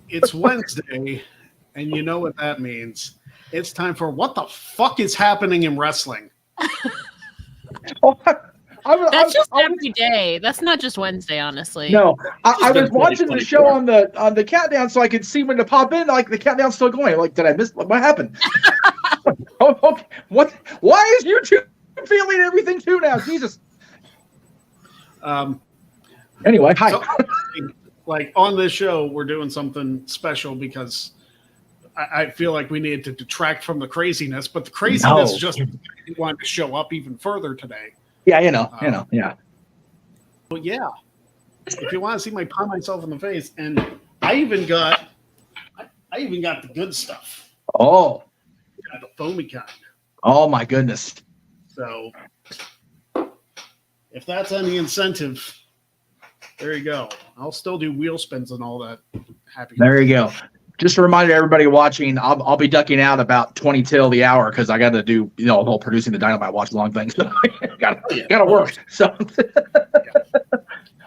It's Wednesday, and you know what that means. It's time for What the Fuck is Happening in Wrestling? That's just every day. That's not just Wednesday, honestly. No, I was watching the show on the countdown so I could see when to pop in. Like the countdown's still going. Like, did I miss what happened? Oh, okay. What? Why is YouTube feeling everything too now? Jesus. Anyway, hi. So, like on this show, we're doing something special because I feel like we needed to detract from the craziness, but the craziness just wanted to show up even further today. Yeah, yeah. But yeah, if you want to see my pie myself in the face, and I even got the good stuff. Oh, got the foamy kind. Oh my goodness. So if that's any incentive, there you go. I'll still do wheel spins and all that. There you go. Just a reminder to everybody watching, I'll be ducking out about 20 till the hour because I got to do the whole producing the Dynamite watch long thing. So got to work. So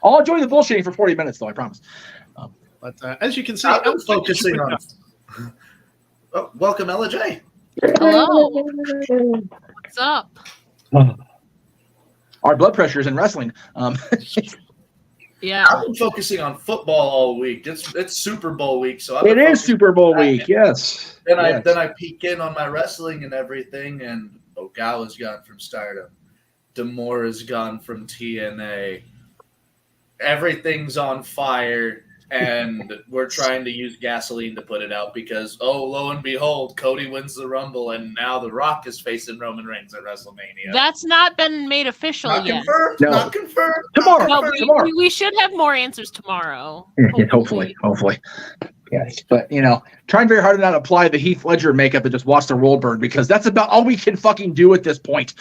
I'll enjoy the bullshitting for 40 minutes though, I promise. But as you can see, I'm focusing on. Oh, welcome, Ella J. Hello. What's up? Our blood pressure is in wrestling. Yeah, I've been focusing on football all week. It's Super Bowl week, so it is Super Bowl week. Yes. Then I peek in on my wrestling and everything, and Ogawa's gone from Stardom. D'Amore is gone from TNA. Everything's on fire, and we're trying to use gasoline to put it out because, lo and behold, Cody wins the Rumble, and now The Rock is facing Roman Reigns at WrestleMania. That's not been made official Not yet. confirmed. No. Not confirmed. Tomorrow. No, Tomorrow. we should have more answers tomorrow. Hopefully. Yes. But trying very hard to not apply the Heath Ledger makeup and just watch the roll burn because that's about all we can fucking do at this point.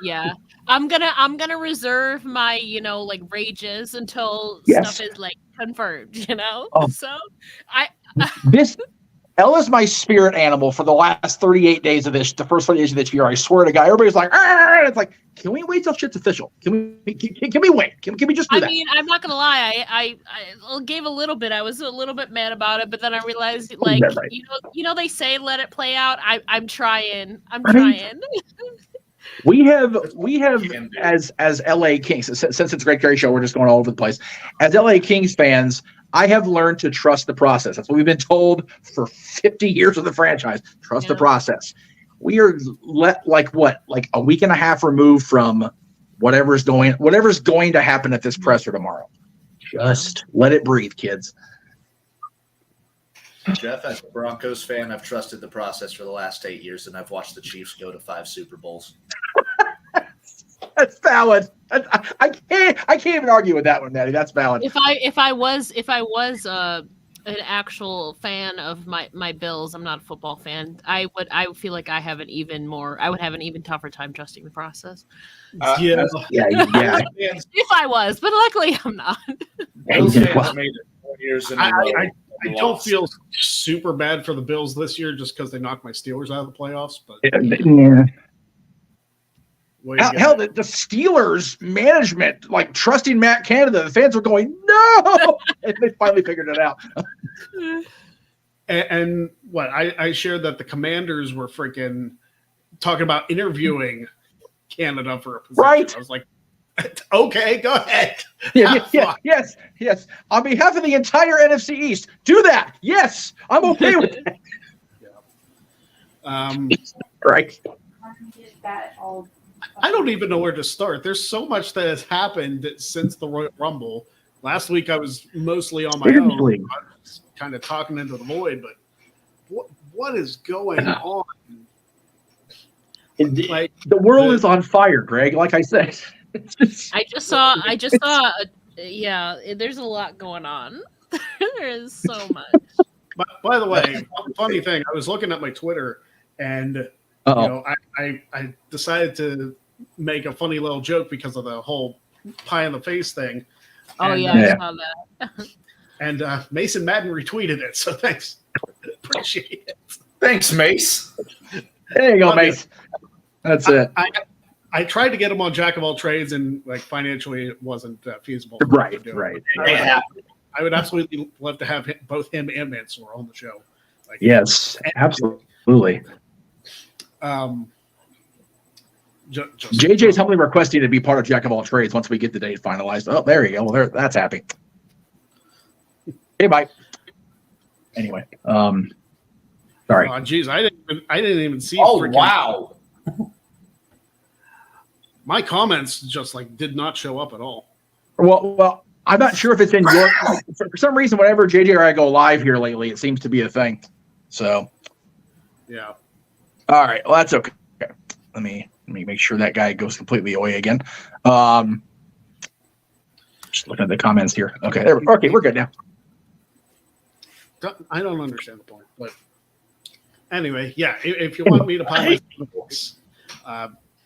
Yeah. I'm gonna reserve my, rages until stuff is confirmed, So Ella's my spirit animal for the last 38 days of this, the first 38 days of this year. I swear to God, everybody's like, and it's like, can we wait till shit's official? Can we wait? Can we just do that? I mean, I'm not gonna lie. I gave a little bit. I was a little bit mad about it, but then I realized, they say let it play out. I'm trying. We have as LA Kings, since it's a Greg Carey show, we're just going all over the place. As LA Kings fans, I have learned to trust the process. That's what we've been told for 50 years of the franchise. Trust the process. We are like a week and a half removed from whatever's going to happen at this presser tomorrow. Just let it breathe, kids. Jeff, as a Broncos fan, I've trusted the process for the last 8 years, and I've watched the Chiefs go to 5 Super Bowls. That's valid. I can't even argue with that one, Maddie. That's valid. If I was an actual fan of my Bills, I'm not a football fan. I feel like I would have an even tougher time trusting the process. Yeah. If I was, but luckily I'm not. Bills fans made it 4 years in a row. I don't feel super bad for the Bills this year just because they knocked my Steelers out of the playoffs. But hell, the Steelers management, trusting Matt Canada, the fans were going, no! And they finally figured it out. and what? I shared that the Commanders were freaking talking about interviewing Canada for a position. Right. I was like, okay, go ahead. Yes. On behalf of the entire NFC East, do that. Yes, I'm okay with that. Right. I don't even know where to start. There's so much that has happened since the Royal Rumble. Last week I was mostly on my own. I was kind of talking into the void, but what is going on? The world is on fire, Greg. Like I said. I just saw. There's a lot going on. There is so much. But by the way, funny thing, I was looking at my Twitter and I decided to make a funny little joke because of the whole pie in the face thing. Oh, I saw that. And Mason Madden retweeted it, so thanks. Appreciate it. Thanks, Mace. There you go, Mace. That's it. I tried to get him on Jack of all trades, and financially it wasn't feasible. Right. I would absolutely love to have both him and Mansoor on the show. Like, Yes, absolutely. JJ's humbly requesting to be part of Jack of all trades once we get the date finalized. Oh, there you go. Well, that's happy. Hey, bye. Anyway, sorry. Oh, geez, I didn't even see. Oh, wow. My comments just like did not show up at all. Well, I'm not sure if it's in your. For some reason, whenever JJ or I go live here lately, it seems to be a thing. So, yeah. All right. Well, that's okay. Let me make sure that guy goes completely away again. Just looking at the comments here. Okay, okay, we're good now. I don't understand the point, but anyway, yeah. If you want me to buy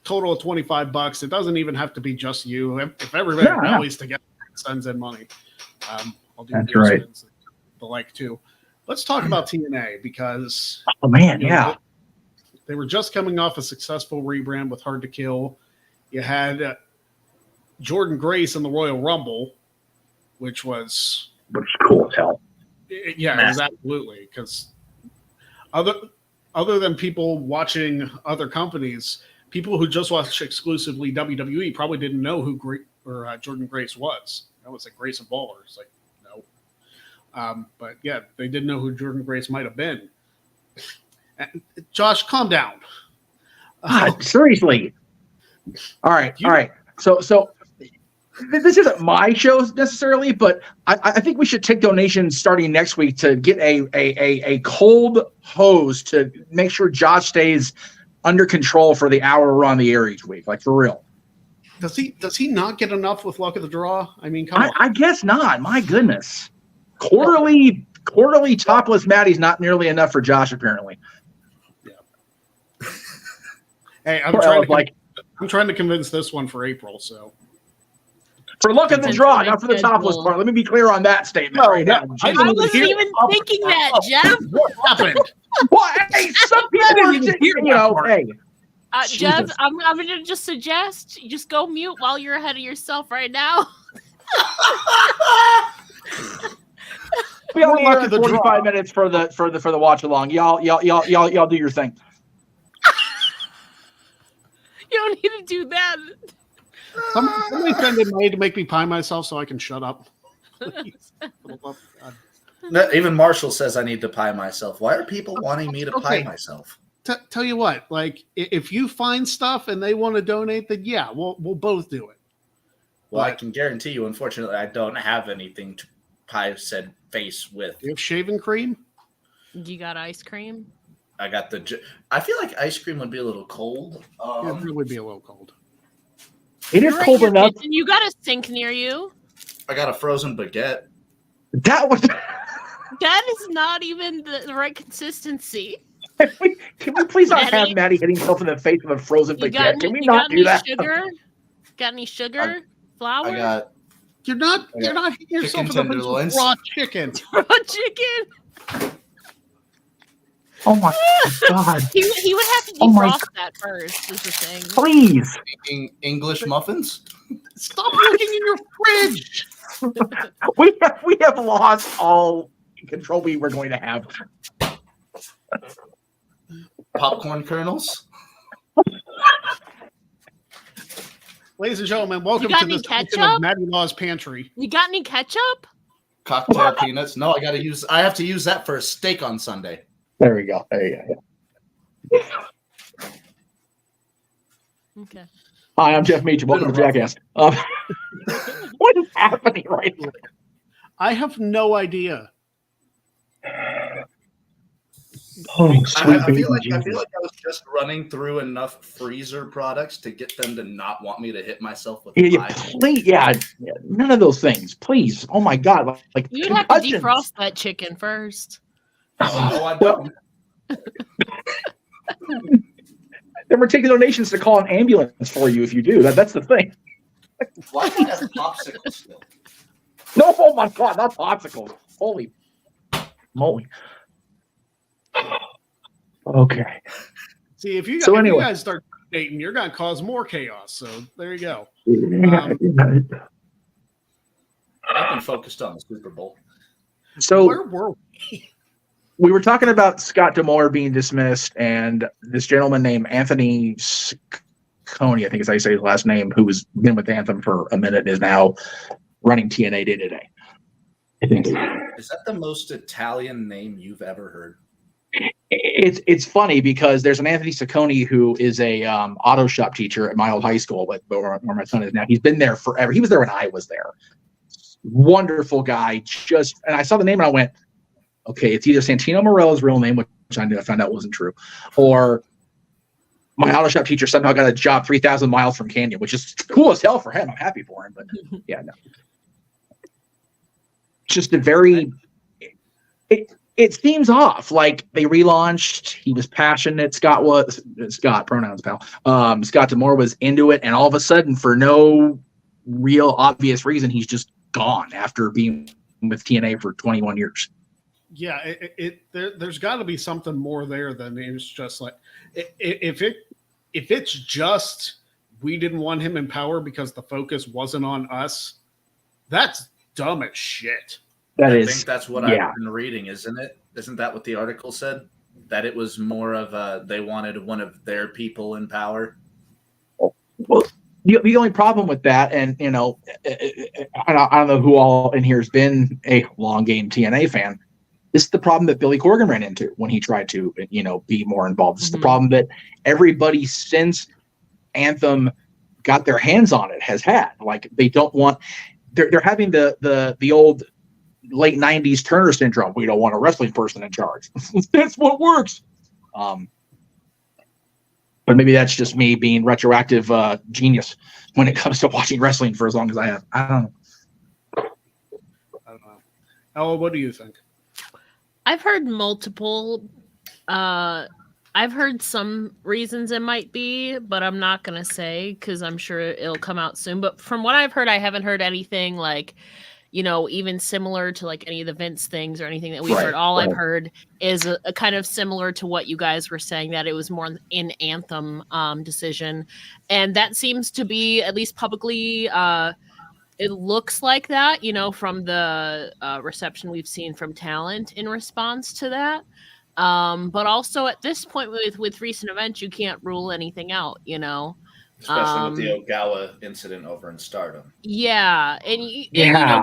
total of $25, it doesn't even have to be just you. If everybody rallies together and sends in money, I'll do that's right. The like too. Let's talk about TNA because they were just coming off a successful rebrand with Hard to Kill. You had Jordan Grace in the Royal Rumble, which was cool as hell. Yeah, it was absolutely, because other than people watching other companies, people who just watch exclusively WWE probably didn't know who Jordan Grace was. That was like Grayson Waller. It's like, no. But yeah, they didn't know who Jordan Grace might have been. Josh, calm down. Seriously. All right. So this isn't my show necessarily, but I think we should take donations starting next week to get a cold hose to make sure Josh stays under control for the hour we're on the air each week. Like, for real. Does he not get enough with luck of the draw? I mean, come on. I guess not. My goodness. Quarterly topless Maddie's not nearly enough for Josh, apparently. Yeah. Hey, I'm trying to convince this one for April, so. For luck of the draw, not for the topless part. Let me be clear on that statement right now. I wasn't even thinking that, Jeff. What happened? Well, hey, some people hey. Jeff, I'm going to just suggest you just go mute while you're ahead of yourself right now. We only have 45 minutes for the watch along. Y'all do your thing. You don't need to do that. Somebody send in money to make me pie myself so I can shut up. No, even Marshall says I need to pie myself. Why are people wanting me to pie myself? Tell you what, like, if you find stuff and they want to donate, then yeah, we'll both do it. Well, I can guarantee you, unfortunately, I don't have anything to pie said face with. You have shaving cream? You got ice cream? I got I feel like ice cream would be a little cold. It would be a little cold. It is cold enough. You got a sink near you. I got a frozen baguette. That is not even the right consistency. Can we please not have Maddie hitting himself in the face with a frozen baguette? Can we not do that? Sugar? Got any sugar? Flour? You're not hitting yourself in the face with raw chicken. Raw chicken. Oh my God! He would have to defrost that first. Is the thing. Please. English muffins. Stop looking in your fridge. We have lost all control we were going to have. Popcorn kernels. Ladies and gentlemen, welcome to this edition of Maddie Law's Pantry. You got any ketchup? Cocktail peanuts. No, I have to use that for a steak on Sunday. There we go. There you go. Okay. Hi, I'm Jeff Meacham. Welcome to Jackass. What is happening right now? I have no idea. Oh, sweet I feel like I was just running through enough freezer products to get them to not want me to hit myself with none of those things, please. Oh my God! Like you'd have to defrost that chicken first. No, I don't. Then we're taking donations to call an ambulance for you if you do. That's the thing. Why do I have popsicles still? No, oh my God, not popsicles. Holy moly. Okay. See, if you guys start dating, you're going to cause more chaos. So there you go. I've been focused on the Super Bowl. So Where were we were talking about Scott D'Amore being dismissed, and this gentleman named Anthony Ciccone, I think is how you say his last name, who has been with Anthem for a minute, is now running TNA day to day. I think Is that the most Italian name you've ever heard? it's funny because there's an Anthony Ciccone who is a auto shop teacher at my old high school, where my son is now. He's been there forever. He was there when I was there. Wonderful guy. And I saw the name and I went, okay, it's either Santino Marella's real name, which I found out wasn't true, or my auto shop teacher somehow got a job 3,000 miles from Canyon, which is cool as hell for him. I'm happy for him, but yeah, no. Just a very, it seems off. Like they relaunched, he was passionate. Scott, pronouns, pal. Scott D'Amore was into it, and all of a sudden, for no real obvious reason, he's just gone after being with TNA for 21 years. Yeah, there's got to be something more there than it's just like if it's just we didn't want him in Power because the focus wasn't on us. That's dumb as shit. I think that's what I've been reading, isn't it? Isn't that what the article said? That it was more of they wanted one of their people in Power. Well, the only problem with that, and I don't know who all in here has been a long game TNA fan. This is the problem that Billy Corgan ran into when he tried to, be more involved. This is the problem that everybody since Anthem got their hands on it has had. Like they don't want, they're having the old late 90s Turner syndrome. We don't want a wrestling person in charge. That's what works. But maybe that's just me being retroactive genius when it comes to watching wrestling for as long as I have. I don't know. Ella, what do you think? I've heard multiple. I've heard some reasons it might be, but I'm not going to say because I'm sure it'll come out soon. But from what I've heard, I haven't heard anything like, even similar to like any of the Vince things or anything that we've heard. All I've heard is a kind of similar to what you guys were saying, that it was more an Anthem decision. And that seems to be, at least publicly, it looks like that, from the reception we've seen from talent in response to that. But also at this point with recent events, you can't rule anything out, Especially with the Ogawa incident over in Stardom. Yeah. And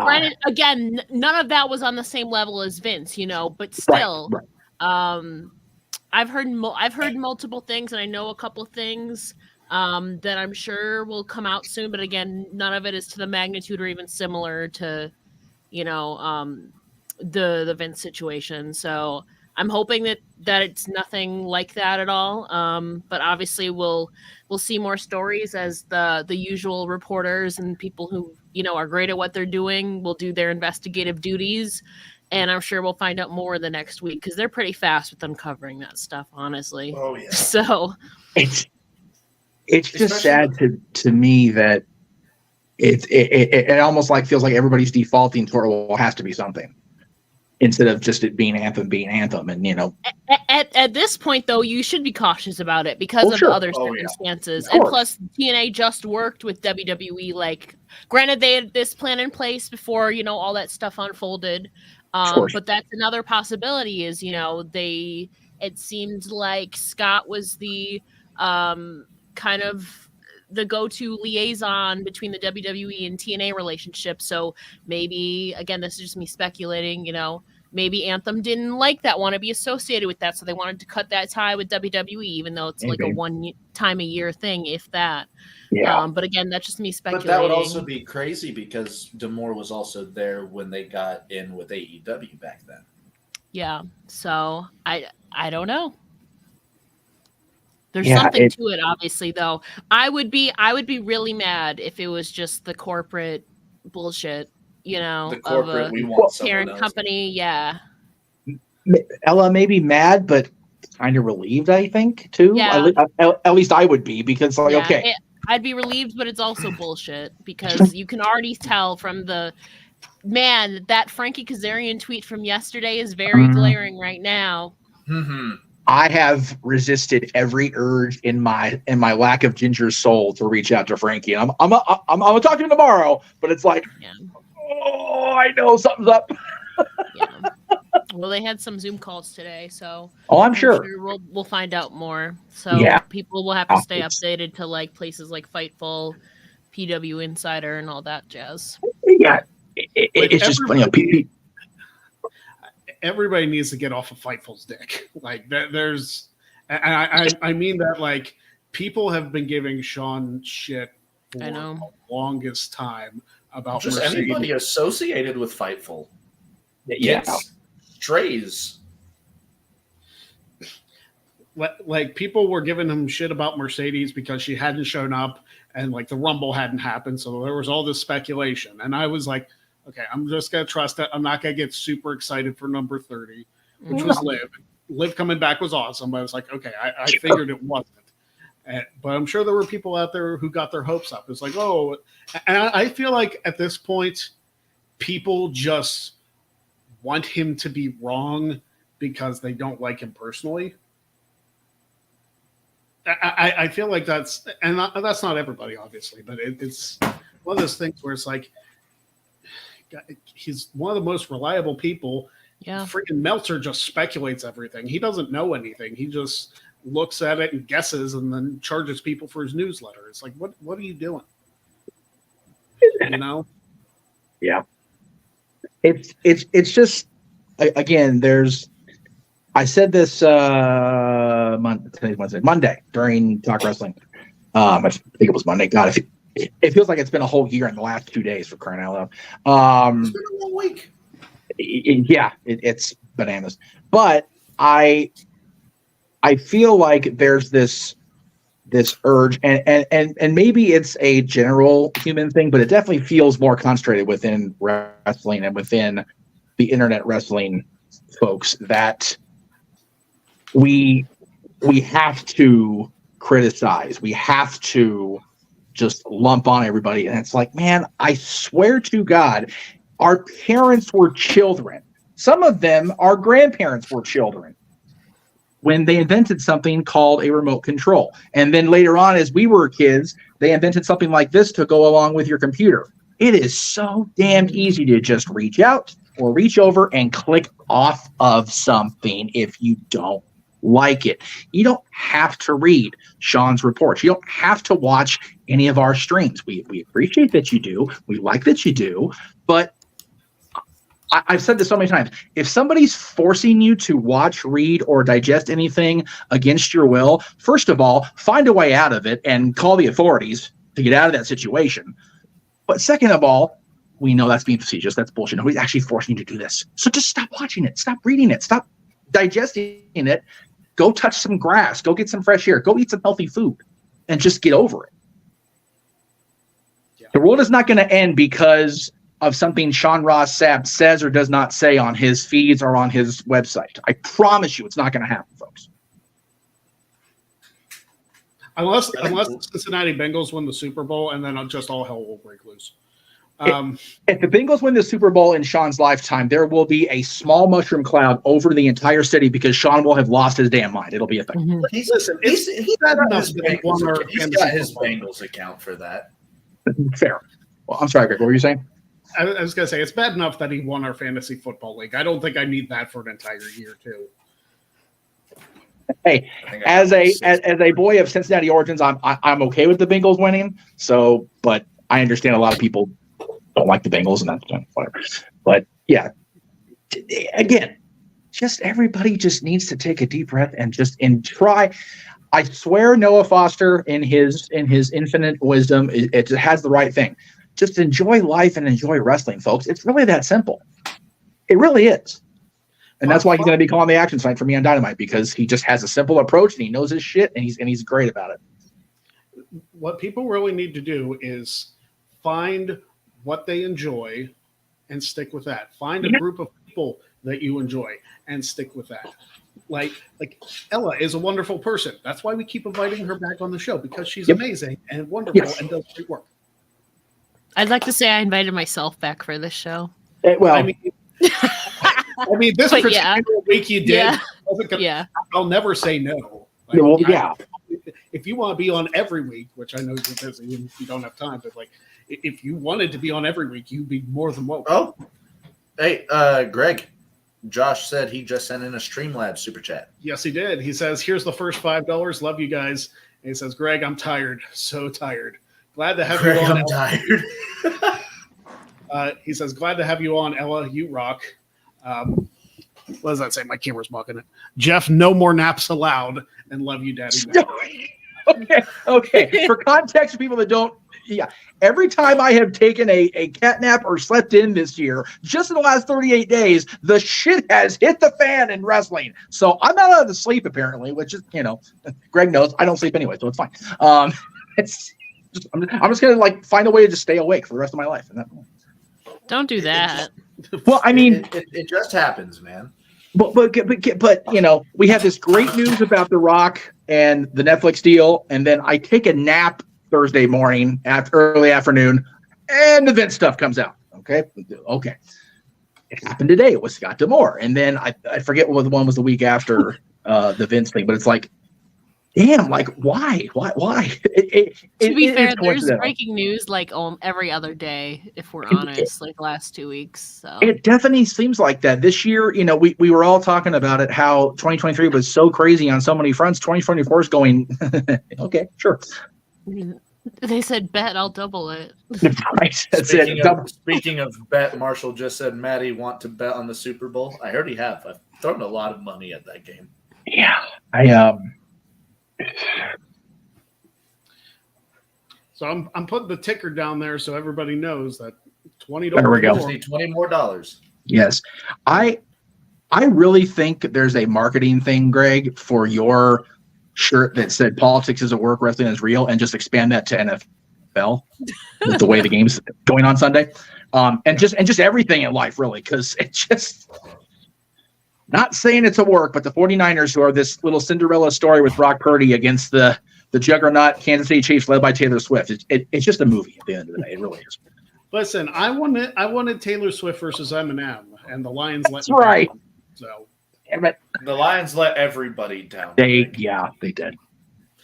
granted, again, none of that was on the same level as Vince, but still, I've heard multiple things, and I know a couple things that I'm sure will come out soon. But again, none of it is to the magnitude or even similar to, the Vince situation. So I'm hoping that it's nothing like that at all. But obviously we'll see more stories as the usual reporters and people who, are great at what they're doing will do their investigative duties. And I'm sure we'll find out more the next week because they're pretty fast with uncovering that stuff, honestly. Oh yeah. So it's just sad to me that it almost like feels like everybody's defaulting toward, well, it has to be something, instead of just it being Anthem. And, At this point, though, you should be cautious about it because of other circumstances. Yeah. And plus, TNA just worked with WWE. Like, granted, they had this plan in place before, all that stuff unfolded. But that's another possibility is, it seemed like Scott was the kind of the go-to liaison between the WWE and TNA relationship. So maybe, again, this is just me speculating, maybe Anthem didn't like that, want to be associated with that. So they wanted to cut that tie with WWE, even though it's like a one time a year thing, if that. Yeah. But again, that's just me speculating. But that would also be crazy because D'Amore was also there when they got in with AEW back then. Yeah. So I don't know. There's something to it, obviously, though. I would be really mad if it was just the corporate bullshit, the corporate, we want parent company. Yeah. Ella may be mad, but kind of relieved, I think, too. Yeah. At least I would be, because okay. I'd be relieved, but it's also bullshit because you can already tell from that Frankie Kazarian tweet from yesterday is very glaring right now. Mm-hmm. I have resisted every urge in my lack of ginger soul to reach out to Frankie. I'm gonna talk to him tomorrow, but it's like, oh, I know something's up. Yeah. Well, they had some Zoom calls today, so I'm sure. We'll find out more. So Yeah. people will have to stay updated to like places like Fightful, PW Insider, and all that jazz. Yeah, it's just everybody needs to get off of Fightful's dick. Like there's, and I mean that like people have been giving Sean shit for the longest time about just Mercedes. Anybody associated with Fightful. Yeah. It's strays. Like people were giving him shit about Mercedes because she hadn't shown up and like the Rumble hadn't happened. So there was all this speculation. And I was like, okay, I'm just going to trust it. I'm not going to get super excited for number 30, which was Liv. Liv coming back was awesome. But I was like, okay, I figured it wasn't. But I'm sure there were people out there who got their hopes up. It's like, oh, and I feel like at this point, people just want him to be wrong because they don't like him personally. I feel like that's not everybody, obviously, but it's one of those things where it's like he's one of the most reliable people. Yeah. Freaking Meltzer just speculates everything. He doesn't know anything. He just looks at it and guesses and then charges people for his newsletter. It's like, what are you doing? You know? Yeah. It's just, again, I said this today's Wednesday, Monday during Talk Wrestling. I think it was Monday. God, it feels like it's been a whole year in the last 2 days, for crying out loud. It's been a long week. It's bananas. But I feel like there's this urge, and maybe it's a general human thing, but it definitely feels more concentrated within wrestling and within the internet wrestling folks that we have to criticize. We have to just lump on everybody. And it's like, man, I swear to God, our parents were children. Some of them, our grandparents were children when they invented something called a remote control. And then later on, as we were kids, they invented something like this to go along with your computer. It is so damn easy to just reach out or reach over and click off of something if you don't like it. You don't have to read Sean's reports. You don't have to watch any of our streams. We appreciate that you do. We like that you do. But I've said this so many times. If somebody's forcing you to watch, read, or digest anything against your will, first of all, find a way out of it and call the authorities to get out of that situation. But second of all, we know that's being facetious. That's bullshit. Nobody's actually forcing you to do this. So just stop watching it. Stop reading it. Stop digesting it. Go touch some grass. Go get some fresh air. Go eat some healthy food and just get over it. Yeah. The world is not going to end because of something Sean Ross Sapp says or does not say on his feeds or on his website. I promise you it's not going to happen, folks. Unless the Cincinnati Bengals win the Super Bowl, and then just all hell will break loose. If the Bengals win the Super Bowl in Sean's lifetime, there will be a small mushroom cloud over the entire city because Sean will have lost his damn mind. It'll be a thing. Mm-hmm. He's got his Bengals account for that. Fair. Well, I'm sorry, Greg. What were you saying? I was going to say, it's bad enough that he won our fantasy football league. I don't think I need that for an entire year, too. Hey, as a boy of Cincinnati origins, I'm okay with the Bengals winning. So, but I understand a lot of people don't like the Bengals, and that's whatever. But yeah, again, just everybody just needs to take a deep breath and try. I swear, Noah Foster, in his infinite wisdom, it has the right thing. Just enjoy life and enjoy wrestling, folks. It's really that simple. It really is. And that's why he's going to be calling the action tonight for me on Dynamite, because he just has a simple approach and he knows his shit and he's great about it. What people really need to do is find what they enjoy and stick with that. Find a group of people that you enjoy and stick with that. Like Ella is a wonderful person. That's why we keep inviting her back on the show, because she's amazing and wonderful and does great work. I'd like to say I invited myself back for this show. I mean, this particular week you did. Yeah. I'll never say no. If you want to be on every week, which I know you're busy and you don't have time, but if you wanted to be on every week, you'd be more than welcome. Oh, Hey, Greg. Josh said he just sent in a Streamlabs super chat. Yes, he did. He says, "Here's the first $5. Love you guys." And he says, "Greg, I'm tired. So tired. Glad to have Greg, you on." I'm tired. He says, "Glad to have you on, Ella. You rock." What does that say? My camera's blocking it. Jeff, no more naps allowed. And love you, Daddy. Okay. For context, for people that don't, every time I have taken a cat nap or slept in this year, just in the last 38 days, the shit has hit the fan in wrestling. So I'm not allowed to sleep, apparently, which is, Greg knows I don't sleep anyway, so it's fine. I'm just going to find a way to just stay awake for the rest of my life. And Don't do that. Well, I mean, it just happens, man. But we have this great news about The Rock and the Netflix deal, and then I take a nap Thursday morning, early afternoon, and the Vince stuff comes out. Okay. It happened today. It was Scott D'Amore, and then I forget what the one was the week after the Vince thing, but it's like, damn, why? To be fair, there's breaking news every other day, if we're honest, the last 2 weeks. So it definitely seems like that. This year, we were all talking about it, how 2023 was so crazy on so many fronts. 2024 is going, okay, sure. They said, bet I'll double it. Right. That's Speaking of bet, Marshall just said, Maddie, want to bet on the Super Bowl? I already have. I've thrown a lot of money at that game. Yeah. So I'm putting the ticker down there so everybody knows that $20. There we go. $20 more. Yes. I really think there's a marketing thing, Greg, for your shirt that said politics is a work, wrestling is real, and just expand that to NFL with the way the game's going on Sunday. And just everything in life, really, because it's just not saying it's a work, but the 49ers, who are this little Cinderella story with Brock Purdy against the juggernaut Kansas City Chiefs led by Taylor Swift. It's just a movie at the end of the day. It really is. Listen, I wanted Taylor Swift versus Eminem, and the Lions let me right. down. So the Lions let everybody down. They did.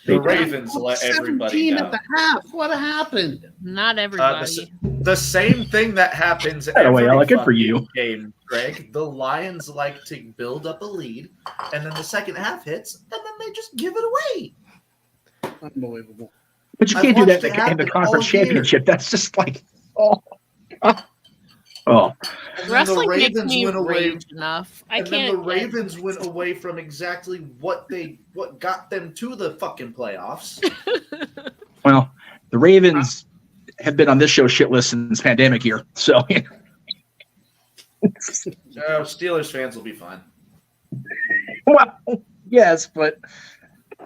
The Ravens let everybody down. At the half. What happened? Not everybody. The same thing that happens every good for you. Game, Greg. The Lions like to build up a lead, and then the second half hits, and then they just give it away. Unbelievable. But you can't do that in the conference championship. That's just Wrestling makes me rage enough. I can't. Then the Ravens went away from exactly what got them to the fucking playoffs. Well, the Ravens have been on this show shitless since pandemic year, so Steelers fans will be fine. Well, yes, but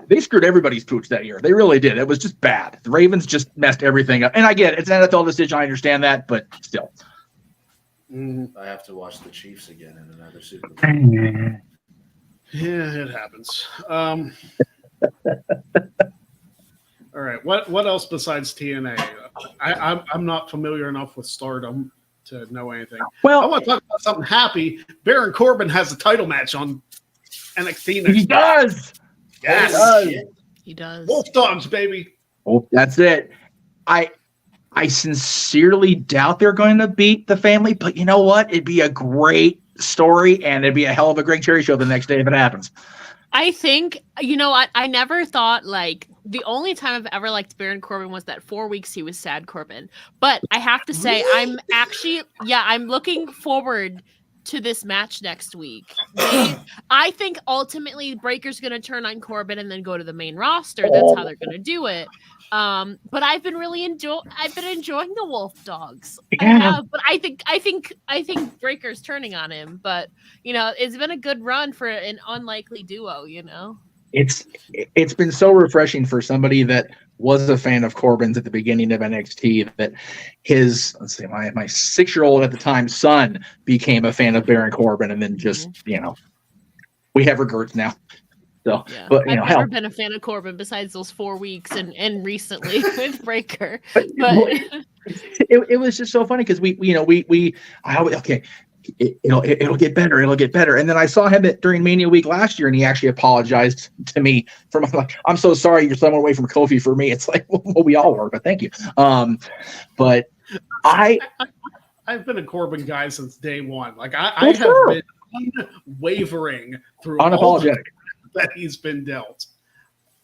they screwed everybody's pooch that year. They really did. It was just bad. The Ravens just messed everything up. And I get it. It's an NFL decision. I understand that, but still. I have to watch the Chiefs again in another Super Bowl. Yeah, it happens. All right. What else besides TNA? I'm not familiar enough with Stardom to know anything. Well, I want to talk about something happy. Baron Corbin has a title match on NXT next He does. Yes. He does. Wolf Dogs, baby. Oh, that's it. I sincerely doubt they're going to beat the family, but you know what? It'd be a great story, and it'd be a hell of a Greg Cherry show the next day if it happens. I think, I never thought, the only time I've ever liked Baron Corbin was that 4 weeks he was sad Corbin. But I have to say, I'm actually, I'm looking forward to this match next week. I think ultimately Breaker's going to turn on Corbin and then go to the main roster. That's how they're going to do it. But I've been really enjoying the Wolf Dogs. Yeah. But I think Breaker's turning on him. But it's been a good run for an unlikely duo. It's been so refreshing for somebody that was a fan of Corbin's at the beginning of NXT that his my 6-year-old at the time son became a fan of Baron Corbin, and then just we have regrets now. So, yeah. But I've never been a fan of Corbin besides those 4 weeks and recently with Breaker. But it was just so funny because it'll get better. It'll get better. And then I saw him during Mania Week last year, and he actually apologized to me for I'm so sorry you're someone away from Kofi for me. It's like, well, we all were, but thank you. But I've been a Corbin guy since day one. Like I have been unwavering through all that he's been dealt.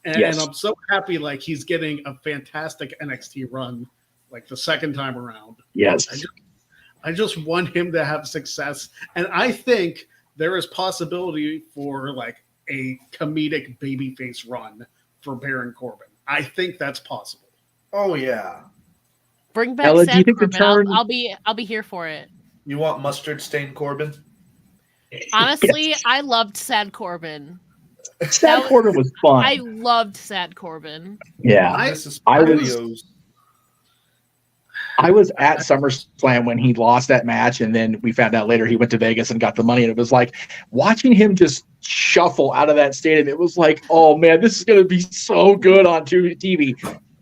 And I'm so happy like he's getting a fantastic NXT run like the second time around. Yes. I just want him to have success. And I think there is possibility for like a comedic babyface run for Baron Corbin. I think that's possible. Oh yeah. Bring back Ella, Sad do you think Corbin. I'll be here for it. You want mustard stained Corbin? Honestly, I loved Sad Corbin. Sad Corbin was fun. I loved Sad Corbin. Yeah. I was at SummerSlam when he lost that match, and then we found out later he went to Vegas and got the money, and it was like watching him just shuffle out of that stadium. It was like, oh man, this is going to be so good on TV.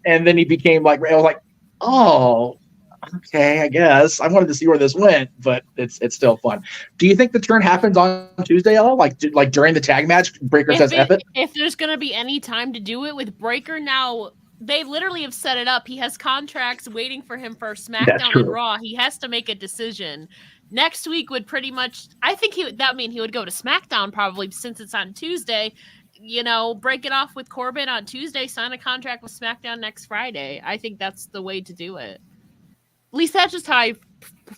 And then he became like, I was like, oh, okay, I guess. I wanted to see where this went, but it's still fun. Do you think the turn happens on Tuesday, Ella? Like during the tag match, Breaker says F it? If there's going to be any time to do it with Breaker now, they literally have set it up. He has contracts waiting for him for SmackDown and Raw. He has to make a decision. Next week would pretty much, I think he would go to SmackDown probably since it's on Tuesday. You know, break it off with Corbin on Tuesday, sign a contract with SmackDown next Friday. I think that's the way to do it. At least that's just how I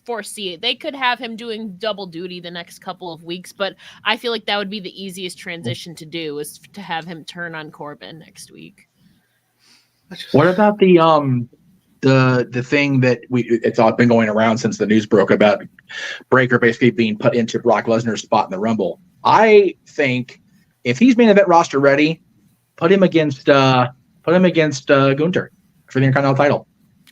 foresee it. They could have him doing double duty the next couple of weeks, but I feel like that would be the easiest transition to do is to have him turn on Corbin next week. What about the thing that it's all been going around since the news broke about Breaker basically being put into Brock Lesnar's spot in the Rumble? I think if he's main event roster ready, put him against Gunther for the Intercontinental title.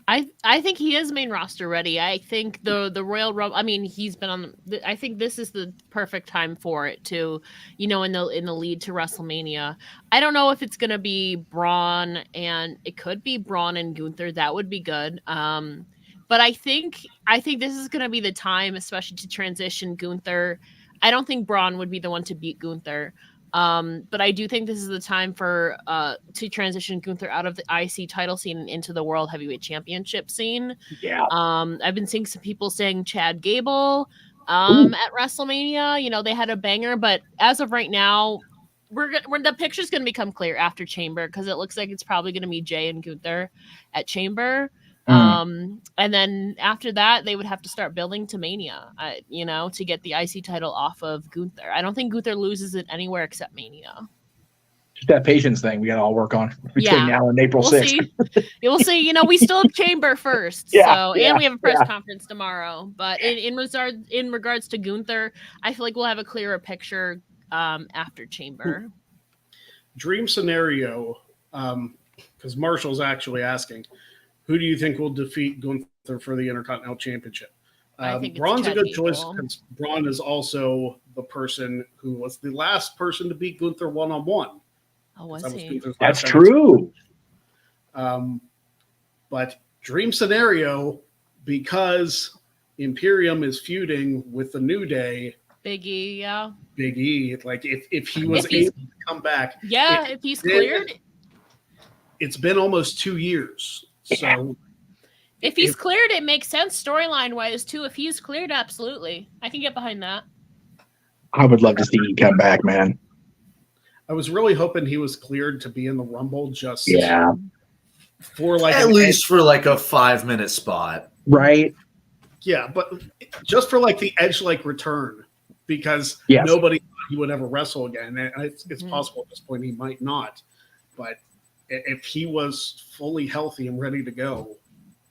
I think he is main roster ready. I think the Royal Rumble. I mean, he's been on. I think this is the perfect time for it to, in the lead to WrestleMania. I don't know if it's gonna be Braun, and it could be Braun and Gunther. That would be good. But I think this is gonna be the time, especially to transition Gunther. I don't think Braun would be the one to beat Gunther. But I do think this is the time for to transition Gunther out of the IC title scene and into the World Heavyweight Championship scene. Yeah. I've been seeing some people saying Chad Gable at WrestleMania. They had a banger, but as of right now, the picture's going to become clear after Chamber because it looks like it's probably going to be Jay and Gunther at Chamber. And then after that, they would have to start building to Mania, to get the IC title off of Gunther. I don't think Gunther loses it anywhere except Mania. Just that patience thing we got to all work on between now and April 6th. We'll see. We still have Chamber first. And we have a press conference tomorrow. But in regards to Gunther, I feel like we'll have a clearer picture after Chamber. Dream scenario, because Marshall's actually asking, who do you think will defeat Gunther for the Intercontinental Championship? I think Braun's a good choice because Braun is also the person who was the last person to beat Gunther one-on-one. Oh, was he? That's true. But dream scenario, because Imperium is feuding with the New Day. Big E, yeah. Big E. Like if he was able to come back. Yeah, if he's cleared. It's been almost 2 years. So if he's cleared, it makes sense storyline wise too. If he's cleared, absolutely. I can get behind that. I would love to see him come back, man. I was really hoping he was cleared to be in the Rumble just for like at least for like a 5-minute spot. Right. Yeah, but just for like the Edge-like return because nobody thought he would ever wrestle again. And it's possible at this point he might not. But if he was fully healthy and ready to go,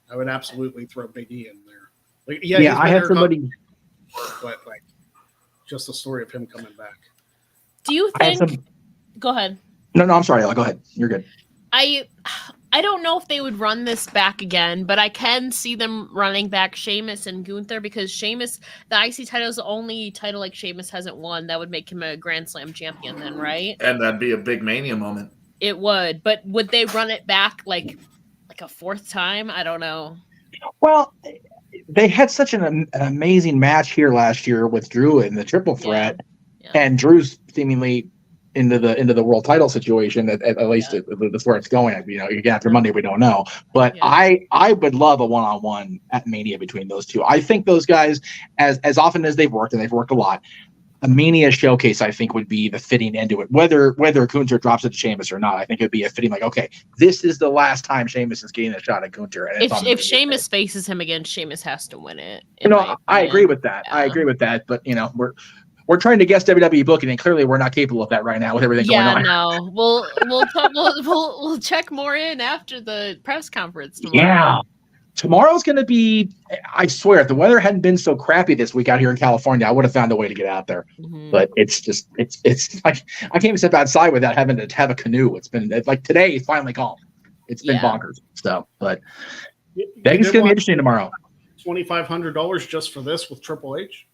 I would absolutely throw Big E in there. Like, I had somebody, but like, just the story of him coming back. Do you think? Go ahead. No, I'm sorry. Go ahead. You're good. I don't know if they would run this back again, but I can see them running back Sheamus and Gunther because Sheamus, the IC title is the only title like Sheamus hasn't won. That would make him a Grand Slam champion then, right? And that'd be a big Mania moment. It would, but would they run it back like a fourth time? I don't know. Well, they had such an amazing match here last year with Drew in the triple threat, and Drew's seemingly into the world title situation. At least that's where it's going. You know, again, after Monday we don't know, but I would love a one-on-one at Mania between those two. I think those guys, as often as they've worked, and they've worked a lot, a Mania showcase I think would be the fitting end to it. Whether Gunther drops it to Sheamus or not, I think it'd be a fitting like, okay, this is the last time Sheamus is getting a shot at Gunther. And if Sheamus faces him again, Sheamus has to win it. You know, I agree with that. Yeah. I agree with that. But you know, we're trying to guess WWE booking, and clearly we're not capable of that right now with everything going on. Yeah, no. We'll check more in after the press conference tomorrow. Yeah. Tomorrow's going to be, I swear, if the weather hadn't been so crappy this week out here in California, I would have found a way to get out there. Mm-hmm. But it's like, I can't even step outside without having to have a canoe. It's been like today, it's finally calm. It's been bonkers. So, but Vegas is going to be interesting tomorrow. $2,500 just for this with Triple H?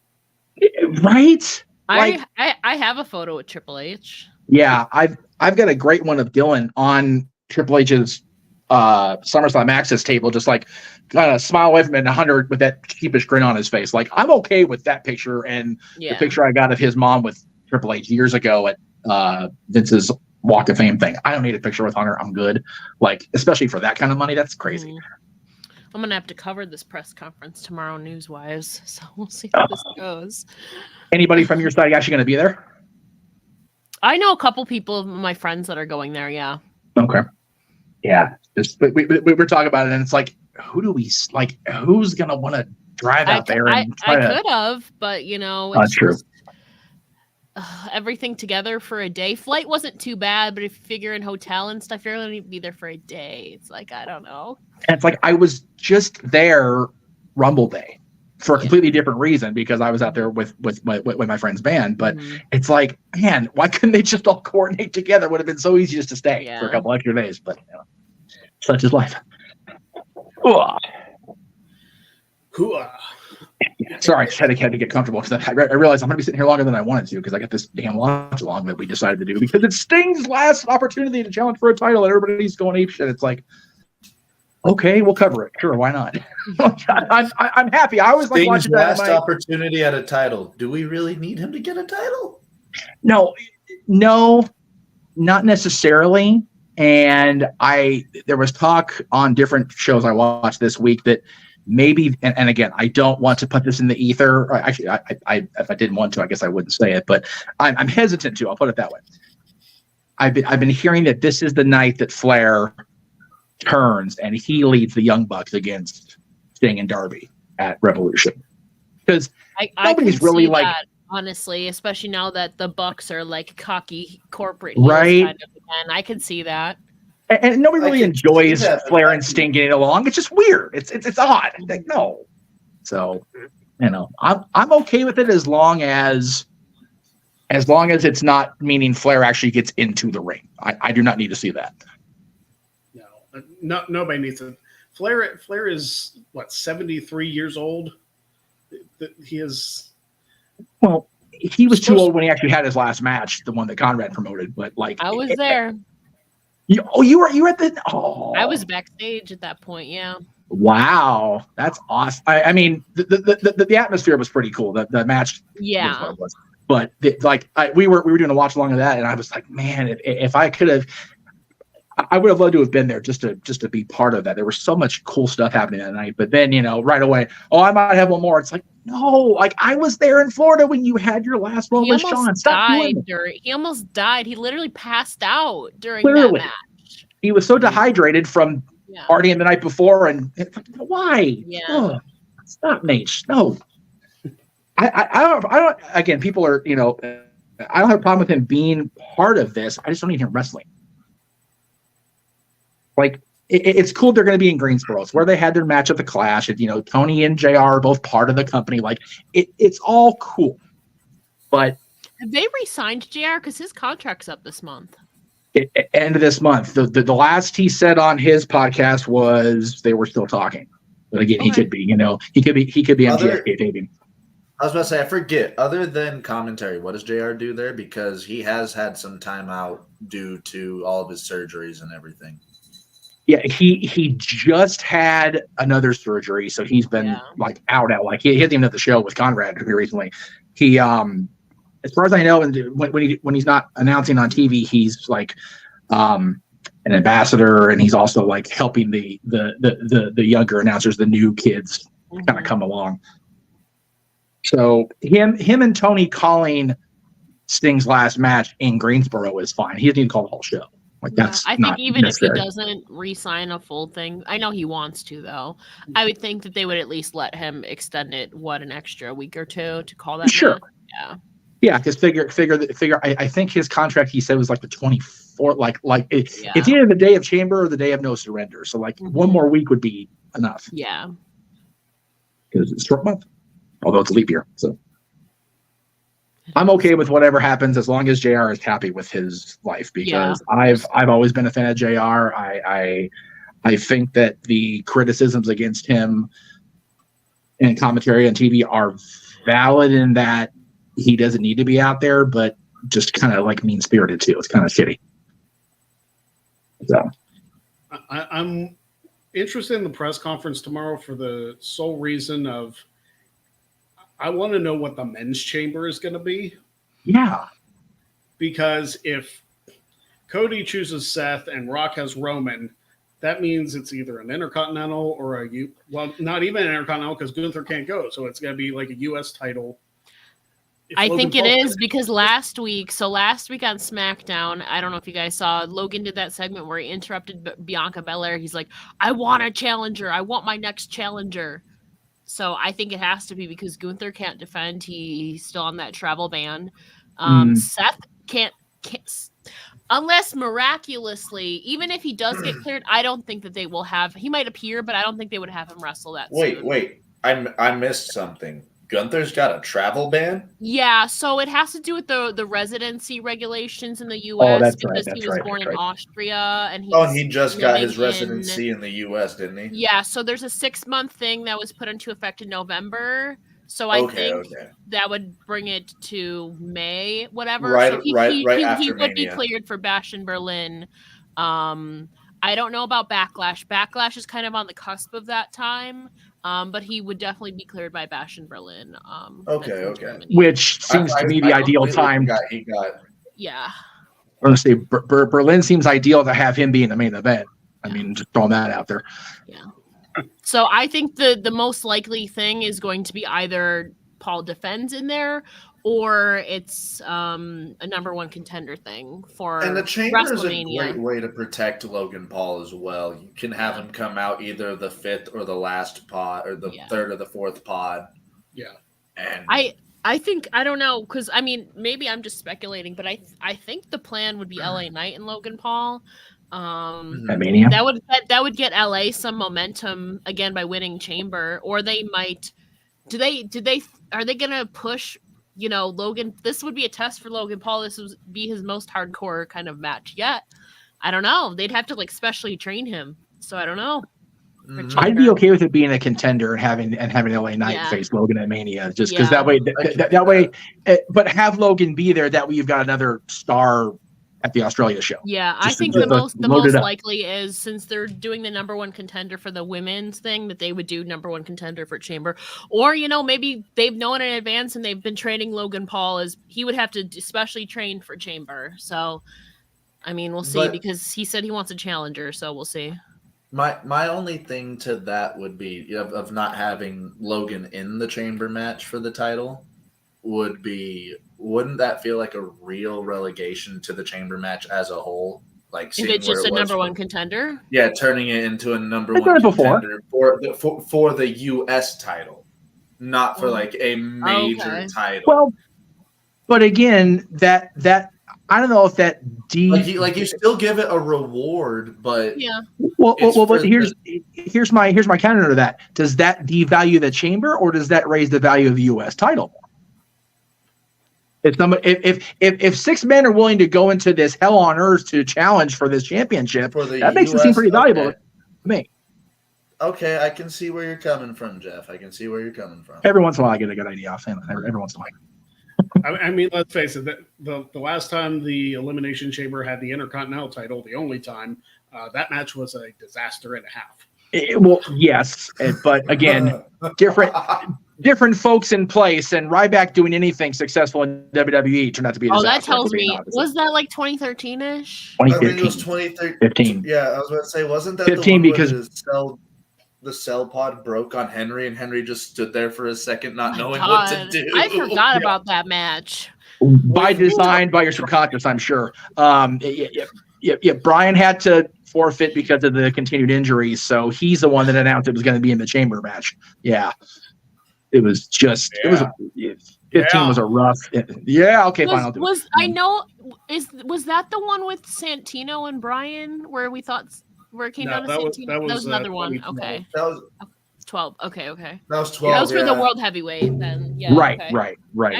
Right? I have a photo with Triple H. Yeah, I've got a great one of Dylan on Triple H's SummerSlam Access table, just like kind of smile away from it 100 with that sheepish grin on his face. Like, I'm okay with that picture and the picture I got of his mom with Triple H years ago at Vince's Walk of Fame thing. I don't need a picture with Hunter. I'm good. Like, especially for that kind of money, that's crazy. I'm gonna have to cover this press conference tomorrow, news-wise. So we'll see how this goes. Anybody from your side actually going to be there? I know a couple people of my friends that are going there. Yeah. Okay. Yeah, we're talking about it, and it's like, who's gonna want to drive out there? I could have, but you know, it's true. Everything together for a day. Flight wasn't too bad, but if you figure in hotel and stuff, you're gonna be there for a day. It's like, I don't know. And it's like, I was just there Rumble Day for a completely different reason, because I was out there with my friend's band. But it's like, man, why couldn't they just all coordinate together? It would have been so easy just to stay for a couple extra days. But you know, such is life. Sorry, I just had to get comfortable, because I realized I'm going to be sitting here longer than I wanted to, because I got this damn watch along that we decided to do, because it's Sting's last opportunity to challenge for a title, and everybody's going apeshit. It's like, okay, we'll cover it. Sure, why not? I'm happy. I always like watching that. Last opportunity at a title. Do we really need him to get a title? No, not necessarily. And there was talk on different shows I watched this week that maybe, and again, I don't want to put this in the ether. Or actually, I if I didn't want to, I guess I wouldn't say it, but I'm hesitant to. I'll put it that way. I've been hearing that this is the night that Flair turns and he leads the Young Bucks against Sting and Darby at Revolution, because nobody's really like that, honestly, especially now that the Bucks are like cocky corporate, right? Kind of, and I can see that. And nobody really enjoys Flair and Sting getting along. It's just weird. It's odd. Like, no. So, you know, I'm okay with it as long as it's not meaning Flair actually gets into the ring. I do not need to see that. No, nobody needs it. Flair is what, 73 years old. He is. Well, he was too old when he actually had his last match, the one that Conrad promoted. But like, I was there. You were at the. Oh, I was backstage at that point. Yeah. Wow, that's awesome. I mean, the atmosphere was pretty cool. The match. Yeah. Was what it was. But we were doing a watch along of that, and I was like, man, if I could have. I would have loved to have been there just to be part of that. There was so much cool stuff happening that night. But then, you know, right away, I might have one more. It's like, no, like I was there in Florida when you had your last one with Sean. He almost died. He literally passed out during that match. He was so dehydrated from partying the night before, and why? Yeah. Oh, stop, Nate. No. I don't. Again, people are, you know, I don't have a problem with him being part of this. I just don't need him wrestling. Like, it's cool they're going to be in Greensboro. It's where they had their match at the Clash. And, you know, Tony and JR are both part of the company. Like, it's all cool. But have they re-signed JR? Because his contract's up this month. End of this month. The last he said on his podcast was they were still talking. But again, he could be, you know, he could be MGFK taping. I was about to say, I forget, other than commentary, what does JR do there? Because he has had some time out due to all of his surgeries and everything. Yeah, he just had another surgery, so he's been like out. Like he hasn't even at the show with Conrad recently. He as far as I know, and when he's not announcing on TV, he's like an ambassador, and he's also like helping the younger announcers, the new kids, kind of come along. So him and Tony calling Sting's last match in Greensboro is fine. He doesn't need to call the whole show. Like that's I think even necessary. If he doesn't re-sign a full thing, I know he wants to though. I would think that they would at least let him extend it an extra week or two to call that. Sure. Match. Yeah, because figure. I think his contract he said was like the 24th. It's either the day of Chamber or the day of No Surrender. So like one more week would be enough. Yeah. Because it's a short month, although it's a leap year. So I'm okay with whatever happens as long as JR is happy with his life, because I've always been a fan of JR. I think that the criticisms against him in commentary on TV are valid in that he doesn't need to be out there, but just kind of like mean-spirited too. It's kind of shitty. So I'm interested in the press conference tomorrow for the sole reason of I want to know what the men's chamber is going to be. Yeah. Because if Cody chooses Seth and Rock has Roman, that means it's either an Intercontinental or not even an Intercontinental because Gunther can't go. So it's going to be like a U.S. title. I think it is because last week on SmackDown, I don't know if you guys saw, Logan did that segment where he interrupted Bianca Belair. He's like, I want a challenger. I want my next challenger. So I think it has to be because Gunther can't defend. He's still on that travel ban. Seth can't, unless miraculously, even if he does get cleared, I don't think that they will have, he might appear, but I don't think they would have him wrestle that soon. Wait. I missed something. Gunther's got a travel ban? Yeah, so it has to do with the residency regulations in the U.S. because he was born in Austria. And he just got his residency in the U.S., didn't he? Yeah, so there's a 6-month thing that was put into effect in November. So I think that would bring it to May, whatever. Right, so he would be cleared for Bash in Berlin. I don't know about Backlash. Backlash is kind of on the cusp of that time. But he would definitely be cleared by Bash in Berlin. Okay. Which seems to be the ideal time. Yeah. I'm going to say Berlin seems ideal to have him be in the main event. I mean, just throwing that out there. Yeah. So I think the most likely thing is going to be either Paul defends in there or it's a number one contender thing for and the chamber is a great way to protect Logan Paul as well. You can have him come out either the 5th or the last pod or the 3rd or the 4th pod. Yeah. And I think, I don't know, because I mean, maybe I'm just speculating, but I think the plan would be LA Knight and Logan Paul. That would get LA some momentum again by winning Chamber, or they might. Are they gonna push? Logan, this would be a test for Logan Paul. This would be his most hardcore kind of match yet. I don't know. They'd have to specially train him. So I don't know. I'd be okay with it being a contender and having LA Knight face Logan at Mania, just because that way, but have Logan be there. That way, you've got another star at the Australia show. Yeah, I think the most likely is, since they're doing the number one contender for the women's thing, that they would do number one contender for Chamber. Or, maybe they've known in advance and they've been training Logan Paul as he would have to especially train for Chamber. So, I mean, we'll see, because he said he wants a challenger, so we'll see. My only thing to that would be of not having Logan in the Chamber match for the title would be, wouldn't that feel like a real relegation to the Chamber match as a whole? Like, if it's just a number one contender? Yeah, turning it into a number one contender for the U.S. title, not for like a major title. Well, but again, that I don't know if that you still give it a reward, but but here's my counter to that. Does that devalue the Chamber, or does that raise the value of the U.S. title? If 6 men are willing to go into this hell on earth to challenge for this championship, that makes it seem pretty valuable to me. Okay, I can see where you're coming from, Jeff. I can see where you're coming from. Every once in a while, I get a good idea off him. Every once in a while. I mean, let's face it. The last time the Elimination Chamber had the Intercontinental title, the only time, that match was a disaster and a half. Well, yes, but again, different different folks in place, and Ryback doing anything successful in WWE turned out to be a disaster. That tells me, was that like 2013-ish? 2015. I think it was 2013. Yeah, I was about to say, wasn't that 15 the one because where the cell pod broke on Henry, and Henry just stood there for a second not knowing God, what to do? I forgot about that match. by design, by your subconscious, I'm sure. Brian had to forfeit because of the continued injuries, so he's the one that announced it was going to be in the chamber match. Yeah. It was just, it was, 15 was a rough. Yeah. Okay. Fine. I'll do it. I know, was that the one with Santino and Brian where we thought, where it came down to Santino? That was another one. Okay. That was 12. Okay. That was 12. That was for the world heavyweight then. Yeah. Right.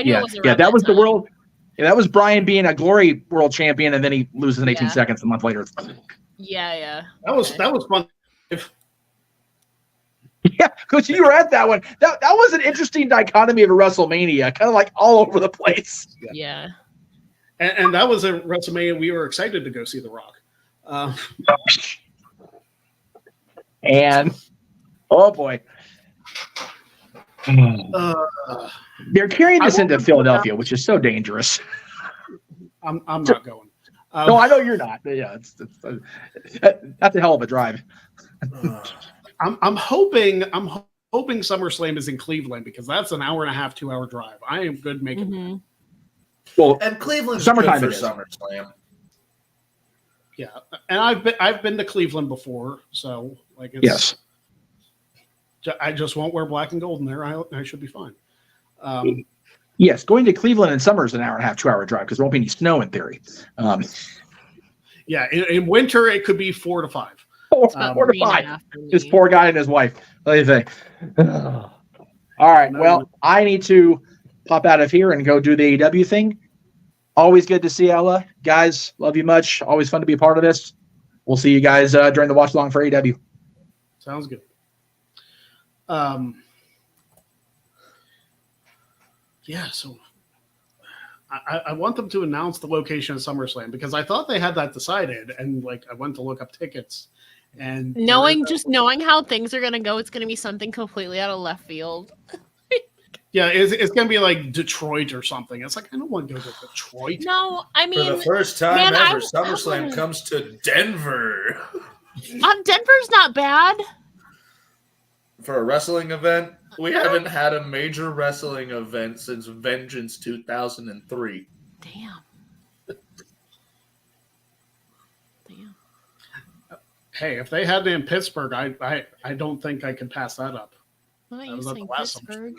Yeah. That was the world. Yeah, that was Brian being a Glory world champion, and then he loses in 18 seconds a month later. Yeah. That was fun. Yeah, because you were at that one. That was an interesting dichotomy of a WrestleMania, kind of like all over the place. Yeah. And that was a WrestleMania we were excited to go see The Rock. And oh boy, they're carrying this into Philadelphia, which is so dangerous. I'm not going. No, I know you're not. But yeah, that's a hell of a drive. I'm hoping SummerSlam is in Cleveland because that's an hour and a half, 2 hour drive. I am good making that. Well, and Cleveland's summertime good for SummerSlam. Yeah, and I've been to Cleveland before, so like it's, yes, I just won't wear black and gold in there. I should be fine. Yes, going to Cleveland in summer is an hour and a half, 2 hour drive because there won't be any snow in theory. Yeah, in winter it could be 4 to 5. 4 to 5. This poor guy and his wife. What do you think? All right. Well, I need to pop out of here and go do the AEW thing. Always good to see Ella. Guys, love you much. Always fun to be a part of this. We'll see you guys during the watch along for AEW. Sounds good. Yeah, so I want them to announce the location of SummerSlam because I thought they had that decided, and like I went to look up tickets, and knowing how things are gonna go, it's gonna be something completely out of left field. Yeah, it's gonna be like Detroit or something. It's like I don't want to go to Detroit. No, I mean for the first time ever, SummerSlam comes to Denver. Denver's not bad for a wrestling event. We haven't had a major wrestling event since Vengeance 2003. Damn. Hey, if they had it in Pittsburgh, I don't think I could pass that up. Why are you saying Pittsburgh?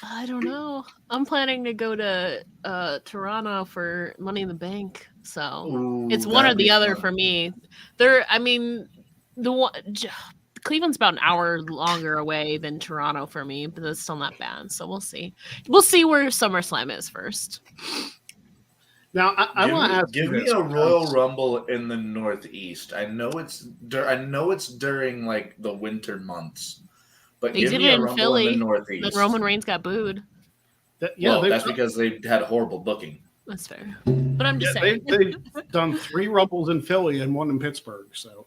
I don't know. I'm planning to go to Toronto for Money in the Bank, so it's one or the other for me. Cleveland's about an hour longer away than Toronto for me, but that's still not bad. So we'll see. We'll see where SummerSlam is first. Now I want to ask. Give me a Royal Rumble in the Northeast. I know it's during like the winter months, but they give did me it a in Rumble Philly. In the Northeast. Then Roman Reigns got booed. That's because they had horrible booking. That's fair, but I'm just saying they've done 3 Rumbles in Philly and 1 in Pittsburgh, so.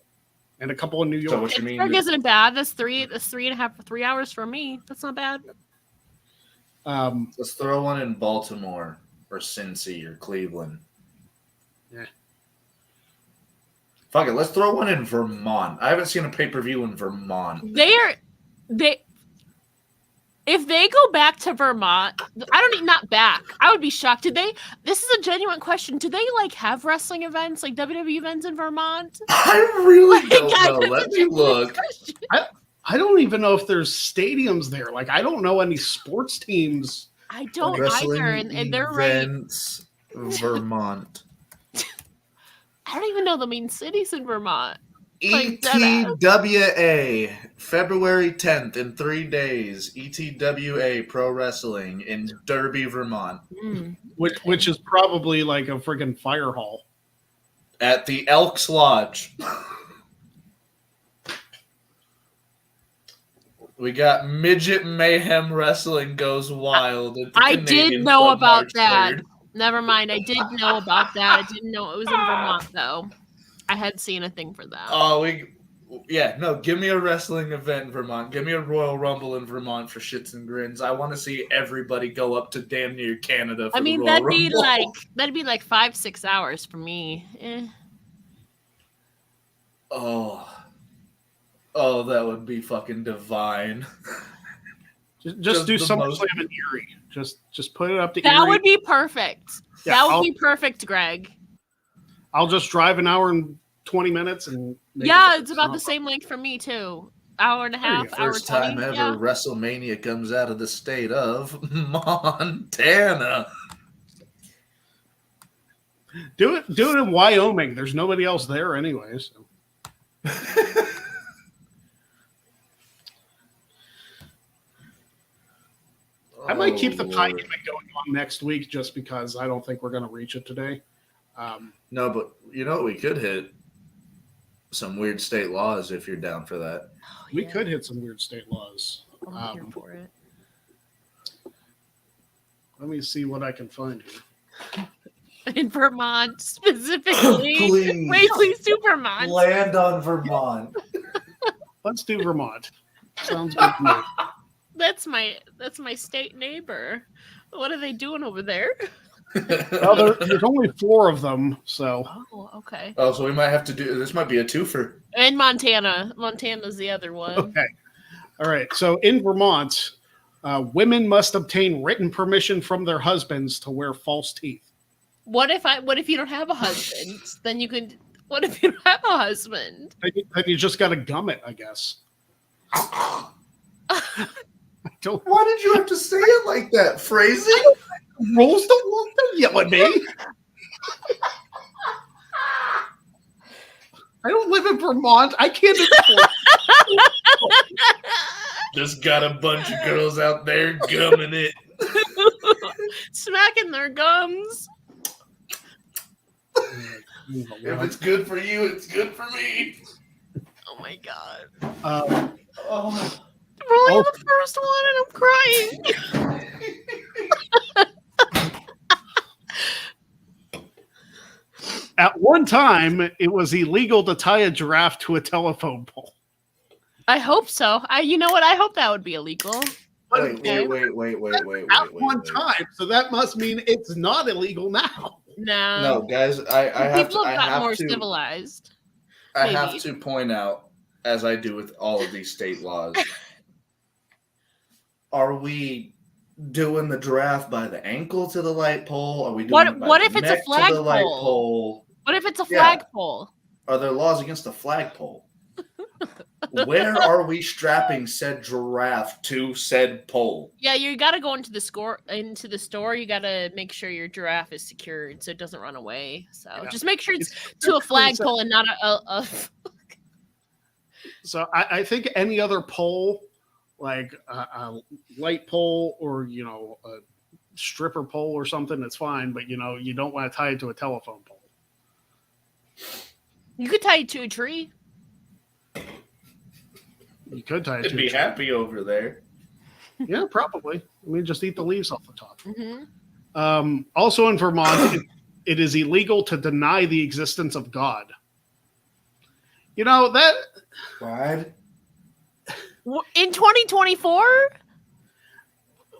And a couple in New York. So what you mean? Pittsburgh isn't bad. That's 3 hours for me. That's not bad. Let's throw one in Baltimore or Cincy or Cleveland. Yeah. Fuck it. Let's throw one in Vermont. I haven't seen a pay-per-view in Vermont. If they go back to Vermont, not back. I would be shocked. This is a genuine question. Do they have wrestling events, like WWE events in Vermont? I really don't know. Let me look. I don't even know if there's stadiums there. Like, I don't know any sports teams. I don't either. And they're events, Vermont. I don't even know the main cities in Vermont. ETWA, February 10th in 3 days. ETWA Pro Wrestling in Derby, Vermont. Which is probably like a friggin' fire hall. At the Elks Lodge. We got Midget Mayhem Wrestling Goes Wild. I did know about that. Never mind. I did know about that. I didn't know it was in Vermont, though. I had seen a thing for that. Oh, Yeah, no, give me a wrestling event in Vermont. Give me a Royal Rumble in Vermont for shits and grins. I want to see everybody go up to damn near Canada for the Royal Rumble. that'd be like 5-6 hours for me. Oh, that would be fucking divine. Just do SummerSlam in Erie. Just put it up to Erie. That would be perfect. Yeah, that would be perfect, Greg. I'll just drive an hour and 20 minutes and it's about the same length for me too. Hour and a half, hour 20. First time ever WrestleMania comes out of the state of Montana. Do it in Wyoming. There's nobody else there anyway. So. I might keep the pie game going on next week just because I don't think we're going to reach it today. No, but you know what we could hit? Some weird state laws if you're down for that. We could hit some weird state laws. I'm here for it. Let me see what I can find here. In Vermont, specifically. Please. Wait, please do Vermont. Land on Vermont. Let's do Vermont. Sounds good to me. That's my state neighbor. What are they doing over there? Well, there's only 4 of them, so. Oh, okay. Oh, so we might have to do this. Might be a twofer. And Montana. Montana's the other one. Okay. All right. So in Vermont, women must obtain written permission from their husbands to wear false teeth. What if you don't have a husband? Then you can. What if you don't have a husband? Then you just got to gum it, I guess. Why did you have to say it like that? Phrasing? Rules don't yell at me. I don't live in Vermont. I can't afford. Just got a bunch of girls out there gumming it. Smacking their gums. If it's good for you, it's good for me. Oh my god. Oh. I'm only the first one and I'm crying. At one time, it was illegal to tie a giraffe to a telephone pole. I hope so. You know what? I hope that would be illegal. Wait. At one time, so that must mean it's not illegal now. No, guys, I have people to. have got more civilized. I have to point out, as I do with all of these state laws, are we doing the giraffe by the ankle to the light pole? Are we doing it by what the if it's neck a flagpole? to the light pole? What if it's a flagpole? Are there laws against the flagpole? Where are we strapping said giraffe to said pole? Yeah, you got to go into the store. You got to make sure your giraffe is secured so it doesn't run away. So just make sure it's to a flagpole and not a So I think any other pole, like a light pole or a stripper pole or something, that's fine. But you don't want to tie it to a telephone pole. You could tie it to a tree. You could tie it I'd to be a tree. happy over there. Yeah, probably. I mean, just eat the leaves off the top. Mm-hmm. Also in Vermont, it is illegal to deny the existence of God. That. Right. In 2024?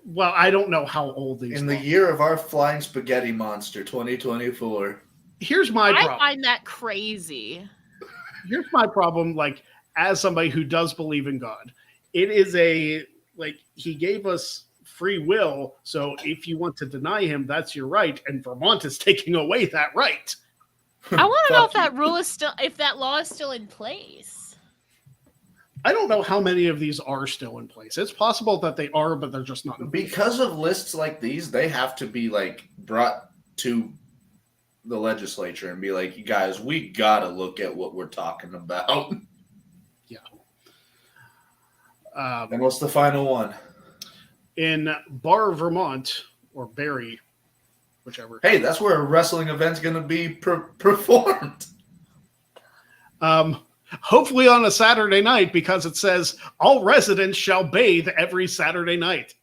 Well, I don't know how old these. In the year of our flying spaghetti monster, 2024. Here's my problem. I find that crazy. Here's my problem. Like, as somebody who does believe in God, it is he gave us free will. So if you want to deny him, that's your right. And Vermont is taking away that right. I want to know if that law is still in place. I don't know how many of these are still in place. It's possible that they are, but they're just not. Because of lists like these, they have to be brought to the legislature and be like, you guys, we gotta look at what we're talking about. Yeah. And what's the final one? In Barre, Vermont, or Barrie, whichever. Hey, that's where a wrestling event's gonna be performed. Hopefully on a Saturday night, because it says all residents shall bathe every Saturday night.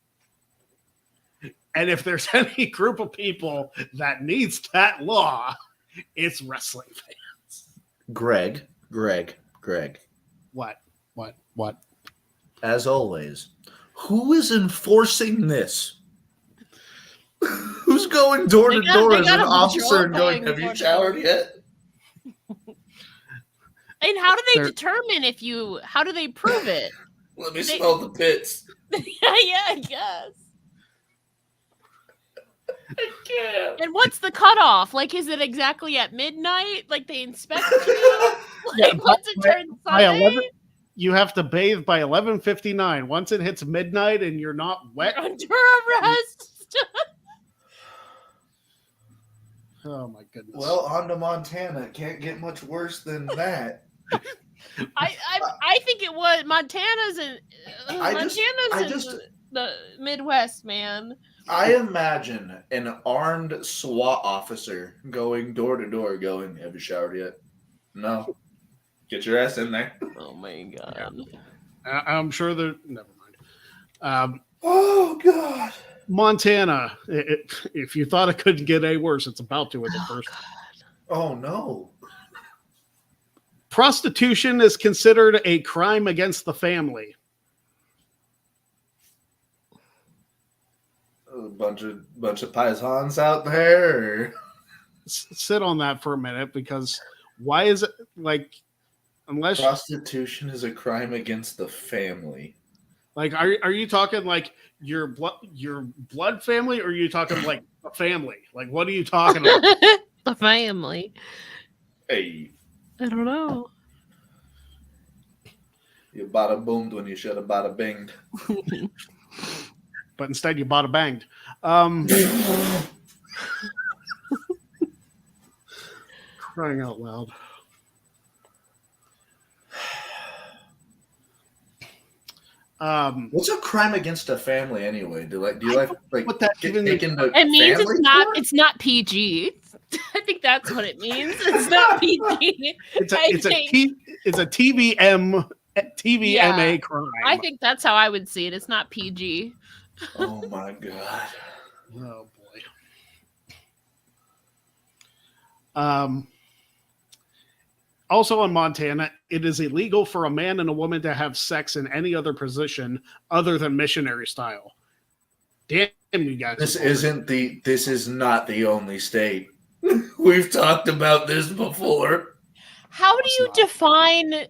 And if there's any group of people that needs that law, it's wrestling fans. Greg. What? As always, who is enforcing this? Who's going door to door as an officer and going, have you showered yet? And how do they determine how do they prove it? Let me smell the pits. Yeah, I guess. I can't. And what's the cutoff? Like, is it exactly at midnight? Like, they inspect you? Like, once it turns Sunday? You have to bathe by 11:59. Once it hits midnight and you're not wet, you're under arrest. Oh my goodness. Well, on to Montana. Can't get much worse than that. I think it was Montana's in the Midwest, man. I imagine an armed SWAT officer going door to door, going, "Have you showered yet? No. Get your ass in there." Oh my god. I'm sure that. Never mind. Oh god. Montana. If you thought it couldn't get any worse, it's about to with the first. Oh no. Prostitution is considered a crime against the family. A bunch of paisans out there. Or... Sit on that for a minute, because why is it like, unless prostitution is a crime against the family? Like, are you talking like your blood family, or are you talking like a family? Like, what are you talking about? The family. Hey. I don't know. You bada boomed when you should have bada binged. But instead you bada banged. Crying out loud. What's a crime against a family anyway? Do you like what that get even taken to it means family it's not PG. I think that's what it means. It's not PG. It's a TVMA crime. I think that's how I would see it. It's not PG. Oh my god. Oh boy. Also in Montana, it is illegal for a man and a woman to have sex in any other position other than missionary style. Damn you guys. This is not the only state. We've talked about this before. How do you define?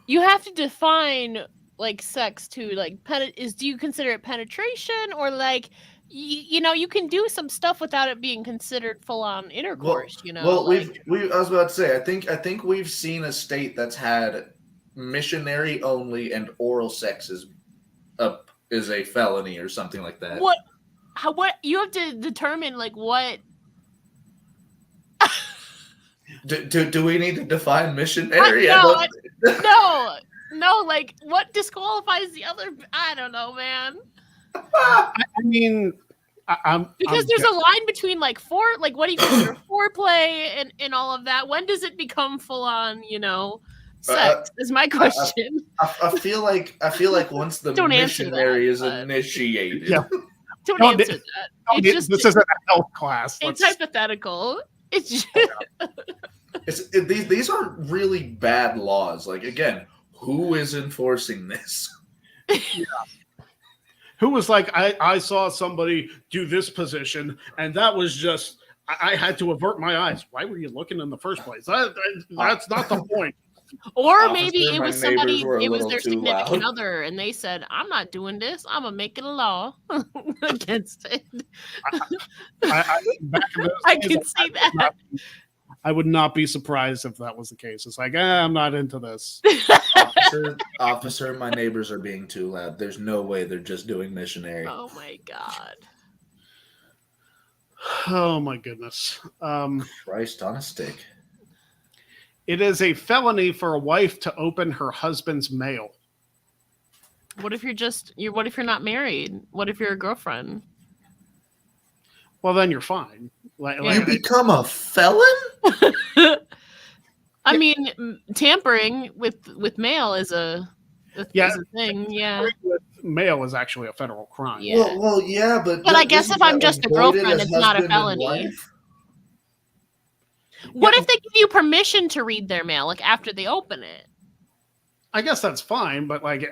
You have to define like sex too. Like, do you consider it penetration, or like you can do some stuff without it being considered full on intercourse? Well, I was about to say, I think we've seen a state that's had missionary only and oral sex is a felony or something like that. What you have to determine like what. Do we need to define missionary? No, like what disqualifies the other? I don't know, man. I mean, because there's a line between like what do you consider foreplay and all of that? When does it become full on, sex? Is my question. I feel like once the missionary is initiated. Yeah. Don't answer that. This isn't a health class. It's hypothetical. It's just... these are really bad laws. Like, again, who is enforcing this? Yeah. Who was like, I saw somebody do this position, and that was just, I had to avert my eyes. Why were you looking in the first place? That's not the point. Or maybe it was somebody, it was their significant other, and they said, I'm not doing this. I'm going to make it a law against it. I can see that. I would not be surprised if that was the case. It's like, I'm not into this. Officer, my neighbors are being too loud. There's no way they're just doing missionary. Oh my god. Oh my goodness. Christ on a stick. It is a felony for a wife to open her husband's mail. What if what if you're not married? What if you're a girlfriend? Well, then you're fine. You become a felon? I mean, tampering with mail is a thing. Yeah, mail is actually a federal crime. Yeah. Well, yeah, but I guess if I'm just a girlfriend, it's not a felony. What if they give you permission to read their mail, like after they open it? I guess that's fine, but like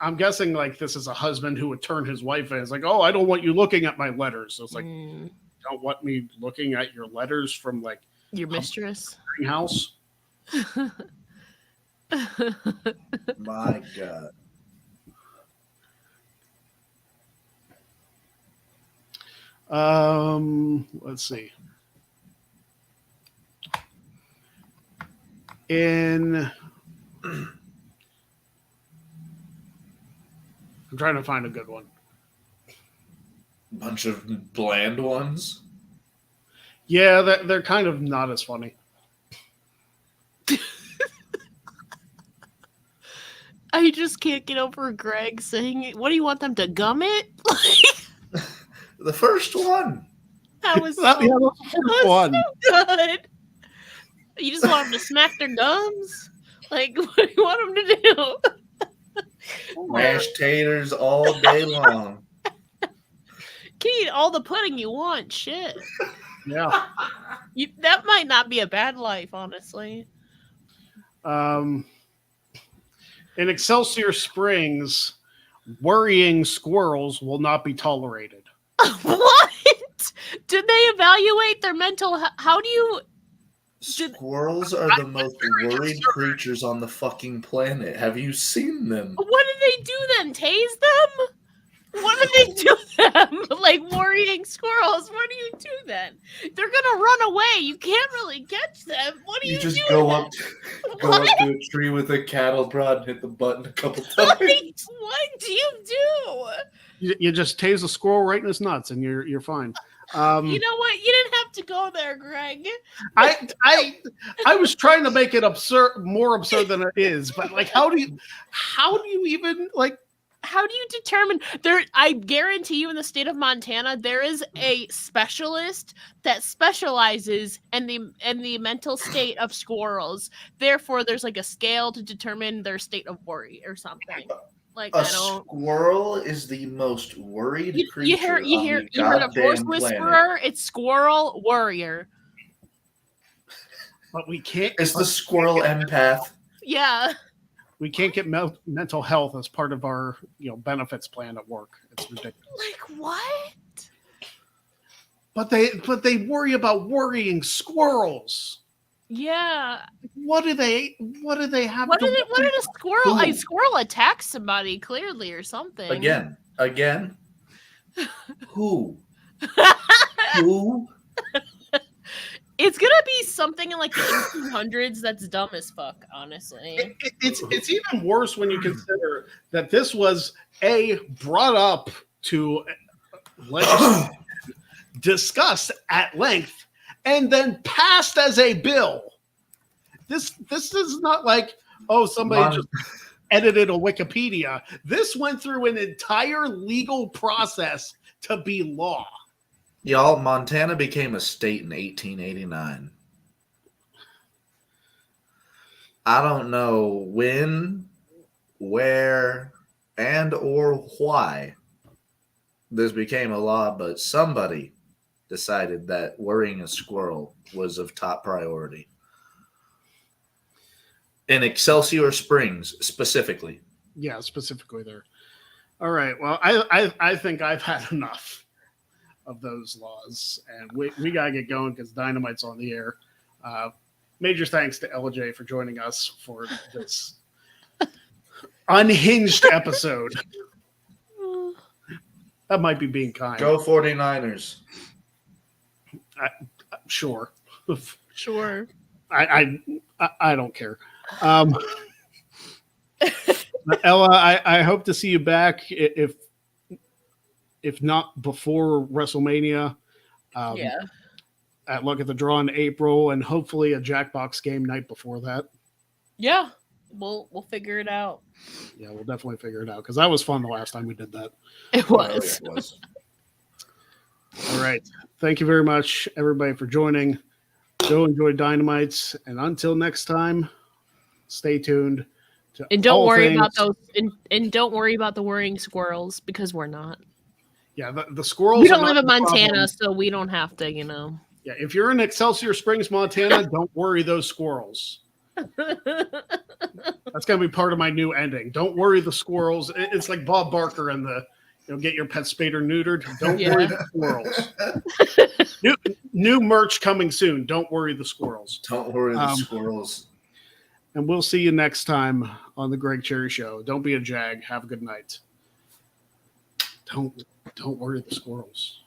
I'm guessing like this is a husband who would turn his wife in. It's like, oh, I don't want you looking at my letters. So it's like, you don't want me looking at your letters from like your mistress house. My God. Let's see. I'm trying to find a good one. Bunch of bland ones. Yeah, they're kind of not as funny. I just can't get over Greg saying it. What do you want them to gum it? The first one. That was so, That was the first one. so good. You just want them to smack their gums? Like, what do you want them to do? Mashed taters all day long. Can eat all the pudding you want. Shit. Yeah. That might not be a bad life, honestly. In Excelsior Springs, worrying squirrels will not be tolerated. What? Did they evaluate their mental health? How do you... Squirrels are the most worried creatures on the fucking planet. Have you seen them? What do they do then? Tase them? What do they do them? Like worrying squirrels. What do you do then? They're gonna run away. You can't really catch them. What do you just do? go up What? to a tree with a cattle prod and hit the button a couple What? times. What do you do? You just tase a squirrel right in his nuts, and you're fine. You know what? You didn't have to go there, Greg. I was trying to make it more absurd than it is, but like, how do you even like? How do you determine there? I guarantee you, in the state of Montana, there is a specialist that specializes in the mental state of squirrels. Therefore, there's like a scale to determine their state of worry or something. Like A squirrel is the most worried creature. You heard a horse whisperer. It's squirrel warrior. But we can't. It's the squirrel empath. Yeah. We can't get mental health as part of our benefits plan at work. It's ridiculous. Like what? But they worry about worrying squirrels. Yeah. What do they have? What did a squirrel? A squirrel attack somebody clearly or something. Again. Who? Who? It's gonna be something in like the 1800s that's dumb as fuck, honestly. It's even worse when you consider that this was brought up to legislation, discussed at length, and then passed as a bill. This is not like somebody just edited a Wikipedia. This went through an entire legal process to be law. Y'all, Montana became a state in 1889. I don't know when, where, and or why this became a law, but somebody decided that worrying a squirrel was of top priority. In Excelsior Springs, specifically. Yeah, specifically there. All right. Well, I think I've had enough of those laws, and we gotta get going because Dynamite's on the air. Major thanks to LJ for joining us for this unhinged episode. That might be being kind. Go 49ers. Sure. Sure. I don't care. Ella, I hope to see you back if not before WrestleMania. Yeah. At Look at the Draw in April, and hopefully a Jackbox game night before that. Yeah. We'll figure it out. Yeah, we'll definitely figure it out because that was fun the last time we did that. It was. Oh, yeah, it was. All right. Thank you very much, everybody, for joining. Go enjoy Dynamites, and until next time, stay tuned. And don't worry about those. And don't worry about the worrying squirrels because we're not. Yeah, the squirrels. We don't live in Montana, so we don't have to. Yeah, if you're in Excelsior Springs, Montana, don't worry those squirrels. That's gonna be part of my new ending. Don't worry, the squirrels. It's like Bob Barker and the, get your pet spayed or neutered. Don't worry, the squirrels. New merch coming soon. Don't worry, the squirrels. Don't worry, the squirrels. And we'll see you next time on the Greg Cherry Show. Don't be a jag. Have a good night. Don't worry, the squirrels.